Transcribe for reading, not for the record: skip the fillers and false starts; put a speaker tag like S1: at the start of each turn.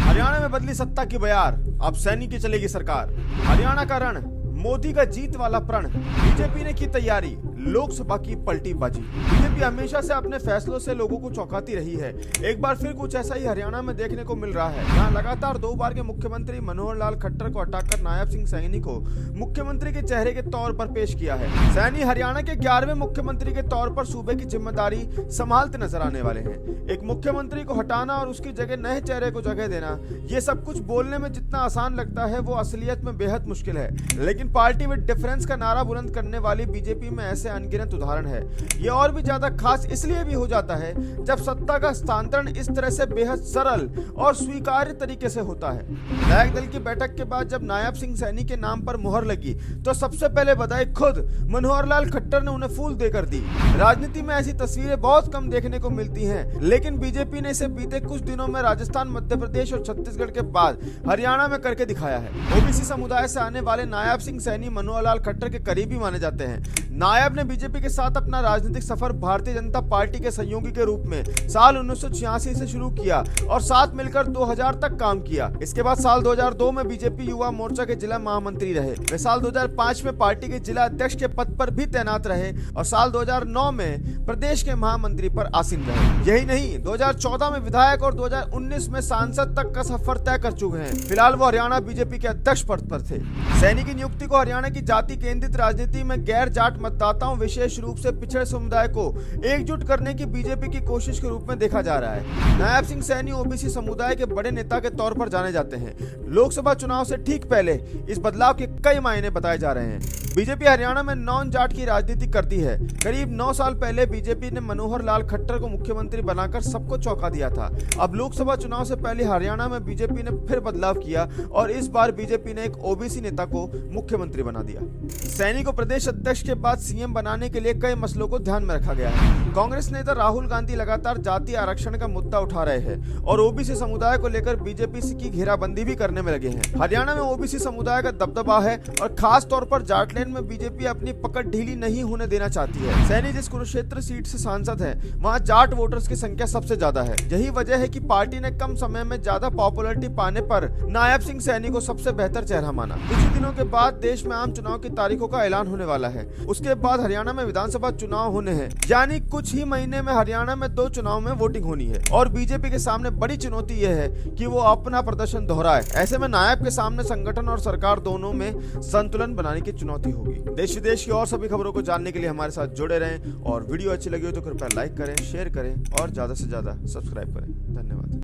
S1: हरियाणा में बदली सत्ता की बयार, अब सैनी की चलेगी सरकार। हरियाणा का रण, मोदी का जीत वाला प्रण। बीजेपी ने की तैयारी, लोकसभा की पलटी बाजी। बीजेपी हमेशा से अपने फैसलों से लोगों को चौंकाती रही है। एक बार फिर कुछ ऐसा ही हरियाणा में देखने को मिल रहा है, जहां लगातार 2 बार के मुख्यमंत्री मनोहर लाल खट्टर को हटाकर नायब सिंह सैनी को मुख्यमंत्री के चेहरे के तौर पर पेश किया है। सैनी हरियाणा के 11वें मुख्यमंत्री के तौर पर सूबे की जिम्मेदारी संभालते नजर आने वाले हैं। एक मुख्यमंत्री को हटाना और उसकी जगह नए चेहरे को जगह देना, ये सब कुछ बोलने में जितना आसान लगता है, वो असलियत में बेहद मुश्किल है। लेकिन पार्टी विद डिफरेंस का नारा बुलंद करने वाली बीजेपी में ऐसे अनगिनत उदाहरण है। ये और भी ज्यादा खास इसलिए भी हो जाता है जब सत्ता का हस्तांतरण इस तरह से बेहद सरल और स्वीकार्य तरीके से होता है। विधायक दल की बैठक के बाद जब नायब सिंह सैनी के नाम पर मुहर लगी, तो सबसे पहले बधाई खुद मनोहर लाल खट्टर ने उन्हें फूल देकर दी। राजनीति में ऐसी तस्वीरें बहुत कम देखने को मिलती हैं, लेकिन बीजेपी ने इसे बीते कुछ दिनों में राजस्थान, मध्य प्रदेश और छत्तीसगढ़ के बाद हरियाणा में करके दिखाया है। ओबीसी समुदाय से आने वाले नायब सिंह सैनी मनोहर लाल खट्टर के करीबी माने जाते हैं। नायब ने बीजेपी के साथ अपना राजनीतिक सफर भारतीय जनता पार्टी के सहयोगी के रूप में साल 1986 से शुरू किया और साथ मिलकर 2000 तक काम किया। इसके बाद साल 2002 में बीजेपी युवा मोर्चा के जिला महामंत्री रहे। वे साल 2005 में पार्टी के जिला अध्यक्ष के पद पर भी तैनात रहे और साल 2009 में प्रदेश के महामंत्री पर आसीन रहे। यही नहीं, 2014 में विधायक और 2019 में सांसद तक का सफर तय कर चुके हैं। फिलहाल वो हरियाणा बीजेपी के अध्यक्ष पद पर थे। सैनी की नियुक्ति को हरियाणा की जाति केंद्रित राजनीति में गैर जाट मतदाताओं, विशेष रूप से पिछड़े समुदाय को एकजुट करने की बीजेपी की कोशिश के रूप में देखा जा रहा है। नायब सिंह सैनी ओबीसी समुदाय के बड़े नेता के तौर पर जाने जाते हैं। लोकसभा चुनाव से ठीक पहले इस बदलाव के कई मायने बताए जा रहे हैं। बीजेपी हरियाणा में नॉन जाट की राजनीति करती है। करीब 9 साल पहले बीजेपी ने मनोहर लाल खट्टर को मुख्यमंत्री बनाकर सबको चौंका दिया था। अब लोकसभा चुनाव से पहले हरियाणा में बीजेपी ने फिर बदलाव किया और इस बार बीजेपी ने एक ओबीसी नेता को मुख्यमंत्री बना दिया। सैनी को प्रदेश अध्यक्ष के बाद सीएम बनाने के लिए कई मसलों को ध्यान में रखा गया है। कांग्रेस नेता राहुल गांधी लगातार जातीय आरक्षण का मुद्दा उठा रहे हैं और ओबीसी समुदाय को लेकर बीजेपी की घेराबंदी भी करने में लगे हैं। हरियाणा में ओबीसी समुदाय का दबदबा है और खास तौर पर जाटलैंड में बीजेपी अपनी पकड़ ढीली नहीं होने देना चाहती है। सैनी जिस कुरुक्षेत्र सीट से सांसद है, वहां जाट वोटर्स की संख्या सबसे ज्यादा है। यही वजह है कि पार्टी ने कम समय में ज्यादा पॉपुलैरिटी पाने पर नायब सिंह सैनी को सबसे बेहतर चेहरा माना। कुछ ही दिनों के बाद देश में आम चुनाव की तारीखों का ऐलान होने वाला है। उसके बाद हरियाणा में विधानसभा चुनाव होने हैं, यानी कुछ ही महीने में हरियाणा में 2 चुनाव में वोटिंग होनी है और बीजेपी के सामने बड़ी चुनौती यह है कि वो अपना प्रदर्शन दोहराए। ऐसे में नायब के सामने संगठन और सरकार दोनों में संतुलन बनाने की चुनौती होगी। देश विदेश की और सभी खबरों को जानने के लिए हमारे साथ जुड़े रहें और वीडियो अच्छी लगी हो तो कृपया लाइक करें, शेयर करें और ज्यादा से ज्यादा सब्सक्राइब करें। धन्यवाद।